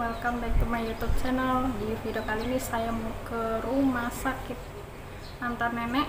welcome back to my YouTube channel. Di video kali ini saya mau ke rumah sakit antar nenek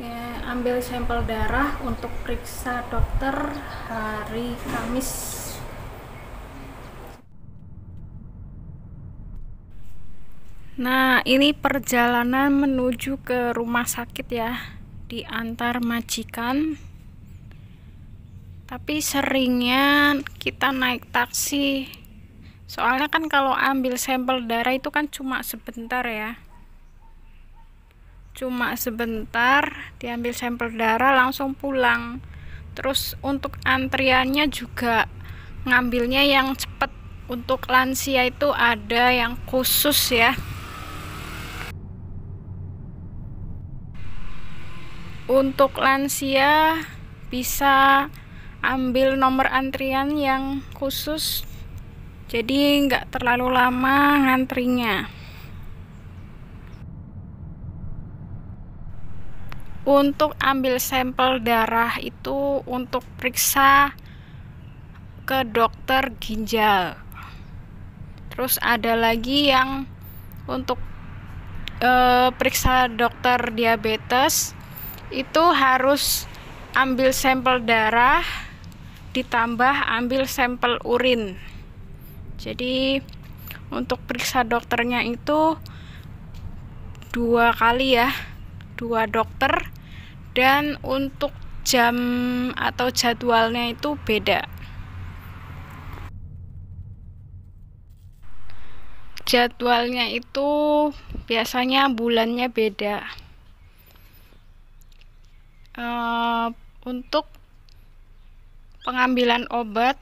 ya, ambil sampel darah untuk periksa dokter hari Kamis. Nah, ini perjalanan menuju ke rumah sakit ya, diantar majikan. Tapi seringnya kita naik taksi. Soalnya kan kalau ambil sampel darah itu kan cuma sebentar ya. Cuma sebentar, diambil sampel darah langsung pulang. Terus untuk antriannya juga ngambilnya yang cepat. Untuk lansia itu ada yang khusus ya. Untuk lansia bisa ambil nomor antrian yang khusus, jadi nggak terlalu lama ngantrinya. Untuk ambil sampel darah itu untuk periksa ke dokter ginjal. Terus ada lagi yang untuk periksa dokter diabetes, itu harus ambil sampel darah ditambah ambil sampel urin. Jadi untuk periksa dokternya itu 2 kali ya, 2 dokter, dan untuk jam atau jadwalnya itu beda. Jadwalnya itu biasanya bulannya beda. Untuk pengambilan obat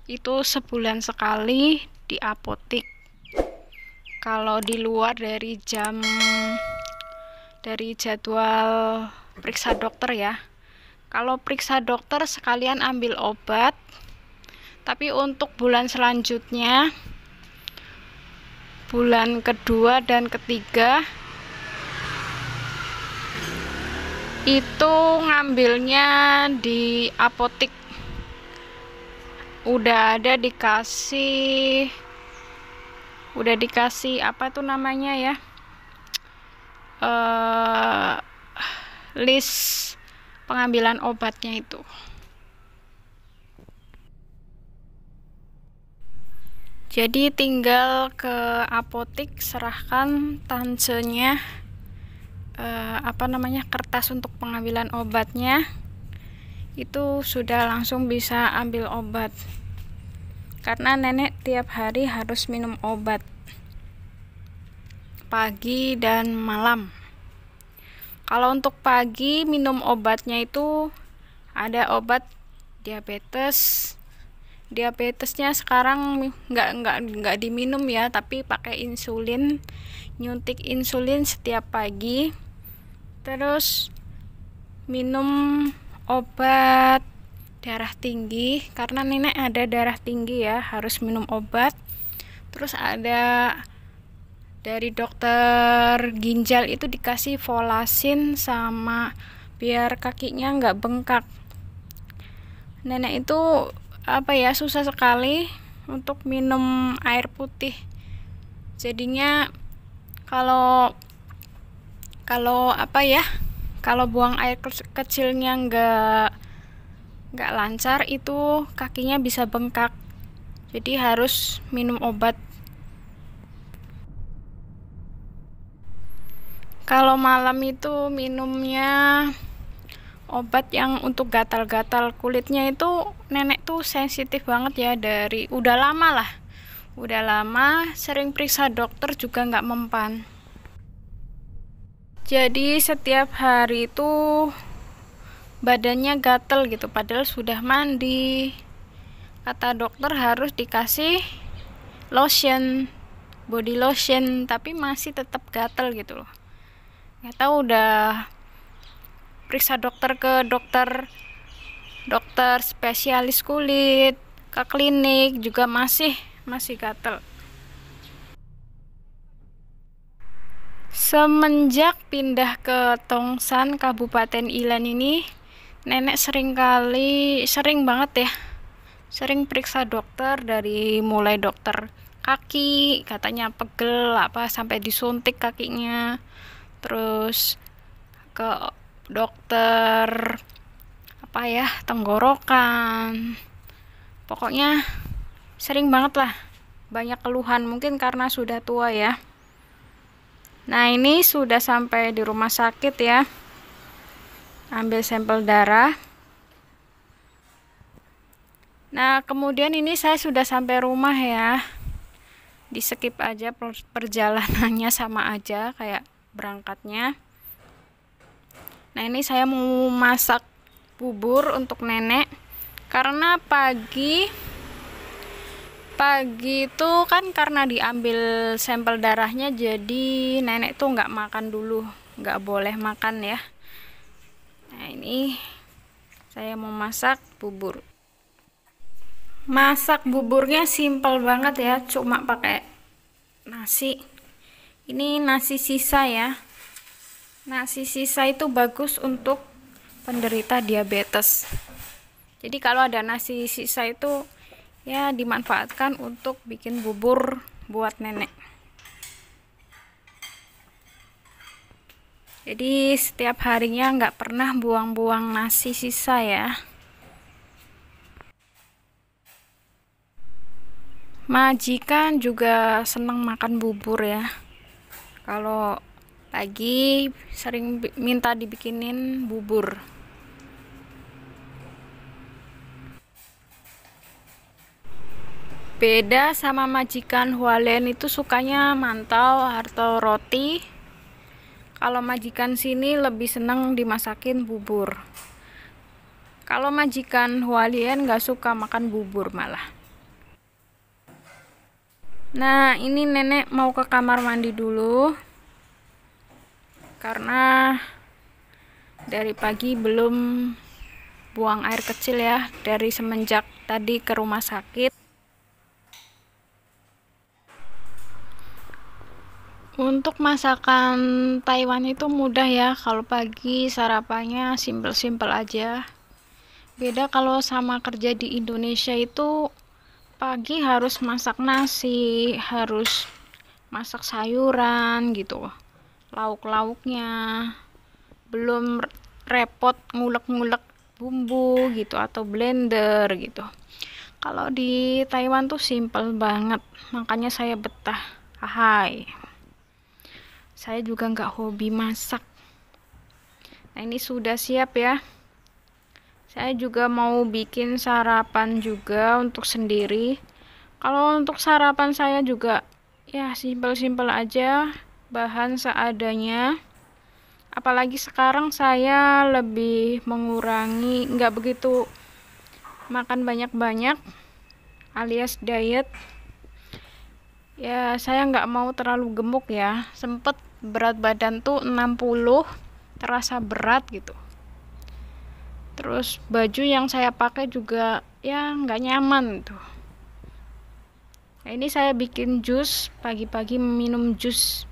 itu sebulan sekali di apotik. Kalau di luar dari jadwal periksa dokter ya. Kalau periksa dokter sekalian ambil obat. Tapi untuk bulan selanjutnya, bulan kedua dan ketiga, itu ngambilnya di apotik. Udah dikasih apa tuh namanya ya, list pengambilan obatnya itu. Jadi tinggal ke apotik, serahkan tansenya, kertas untuk pengambilan obatnya, itu sudah langsung bisa ambil obat. Karena nenek tiap hari harus minum obat pagi dan malam. Kalau untuk pagi minum obatnya itu ada obat diabetes. Diabetesnya sekarang nggak diminum ya, tapi pakai insulin, nyuntik insulin setiap pagi. Terus minum obat darah tinggi, karena nenek ada darah tinggi ya, harus minum obat. Terus ada dari dokter ginjal itu dikasih volasin sama biar kakinya nggak bengkak. Nenek itu susah sekali untuk minum air putih. Jadinya kalau buang air kecilnya nggak lancar, itu kakinya bisa bengkak. Jadi harus minum obat. Kalau malam itu minumnya obat yang untuk gatal-gatal kulitnya. Itu nenek tuh sensitif banget ya, udah lama sering periksa dokter juga nggak mempan. Jadi setiap hari itu badannya gatel gitu, padahal sudah mandi. Kata dokter harus dikasih lotion, body lotion, tapi masih tetap gatel gitu loh. Nggak tahu, udah periksa dokter ke dokter spesialis kulit, ke klinik juga masih gatel. Semenjak pindah ke Tongsan, Kabupaten Ilan ini, nenek sering banget ya sering periksa dokter, dari mulai dokter kaki katanya pegel apa sampai disuntik kakinya, terus ke dokter apa ya, tenggorokan, pokoknya sering banget lah, banyak keluhan, mungkin karena sudah tua ya. Nah, ini sudah sampai di rumah sakit ya, ambil sampel darah. Nah, kemudian ini saya sudah sampai rumah ya, di skip aja perjalanannya, sama aja kayak berangkatnya. Nah, ini saya mau masak bubur untuk nenek, karena pagi itu kan karena diambil sampel darahnya, jadi nenek tuh nggak makan dulu, nggak boleh makan ya. Nah, ini saya mau masak bubur. Masak buburnya simpel banget ya, cuma pakai nasi. Ini nasi sisa ya. Nasi sisa itu bagus untuk penderita diabetes. Jadi kalau ada nasi sisa itu ya dimanfaatkan untuk bikin bubur buat nenek. Jadi setiap harinya nggak pernah buang-buang nasi sisa ya. Majikan juga senang makan bubur ya. Kalau pagi sering minta dibikinin bubur. Beda sama majikan Hualien, itu sukanya mantau atau roti. Kalau majikan sini lebih seneng dimasakin bubur. Kalau majikan Hualien nggak suka makan bubur malah. Nah, ini nenek mau ke kamar mandi dulu, karena dari pagi belum buang air kecil ya, dari semenjak tadi ke rumah sakit. Untuk masakan Taiwan itu mudah ya, kalau pagi sarapannya simpel-simpel aja. Beda kalau sama kerja di Indonesia, itu pagi harus masak nasi, harus masak sayuran gitu, lauk-lauknya, belum repot ngulek-ngulek bumbu gitu atau blender gitu. Kalau di Taiwan tuh simpel banget, makanya saya betah. Hai, saya juga nggak hobi masak. Nah, ini sudah siap ya. Saya juga mau bikin sarapan juga untuk sendiri. Kalau untuk sarapan saya juga ya simpel-simpel aja, bahan seadanya. Apalagi sekarang saya lebih mengurangi, nggak begitu makan banyak-banyak, alias diet. Ya, saya nggak mau terlalu gemuk ya. Sempet berat badan tuh 60, terasa berat gitu. Terus baju yang saya pakai juga ya nggak nyaman tuh. Nah, ini saya bikin jus, pagi-pagi minum jus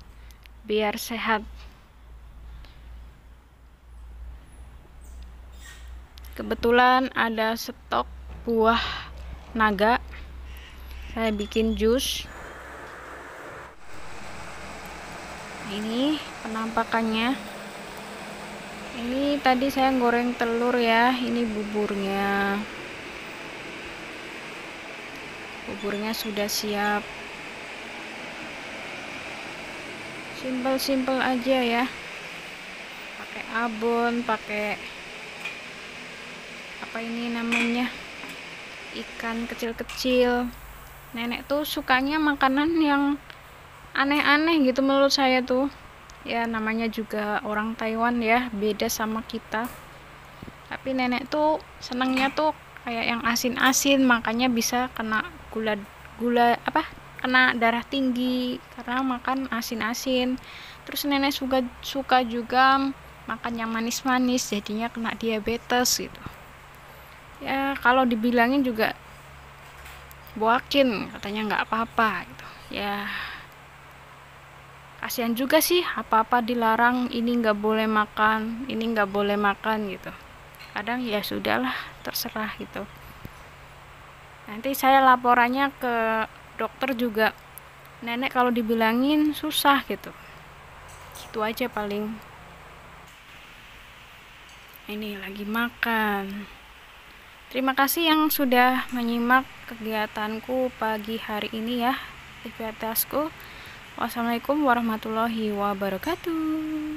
biar sehat. Kebetulan ada stok buah naga, saya bikin jus. Ini penampakannya. Ini tadi saya goreng telur ya, ini buburnya. Buburnya sudah siap. Simpel-simpel aja ya. Pakai abon, pakai apa ini namanya? Ikan kecil-kecil. Nenek tuh sukanya makanan yang aneh-aneh gitu menurut saya tuh. Ya namanya juga orang Taiwan ya, beda sama kita. Tapi nenek tuh senangnya tuh kayak yang asin-asin, makanya bisa kena kena darah tinggi karena makan asin-asin. Terus nenek suka juga makan yang manis-manis, jadinya kena diabetes gitu. Ya kalau dibilangin juga buakin, katanya nggak apa-apa gitu. Ya kasihan juga sih, apa-apa dilarang, ini nggak boleh makan, ini nggak boleh makan gitu. Kadang ya sudahlah, terserah gitu. Nanti saya laporannya ke dokter juga. Nenek kalau dibilangin susah gitu. Gitu aja paling. Ini lagi makan. Terima kasih yang sudah menyimak kegiatanku pagi hari ini ya, aktivitasku. Wassalamualaikum warahmatullahi wabarakatuh.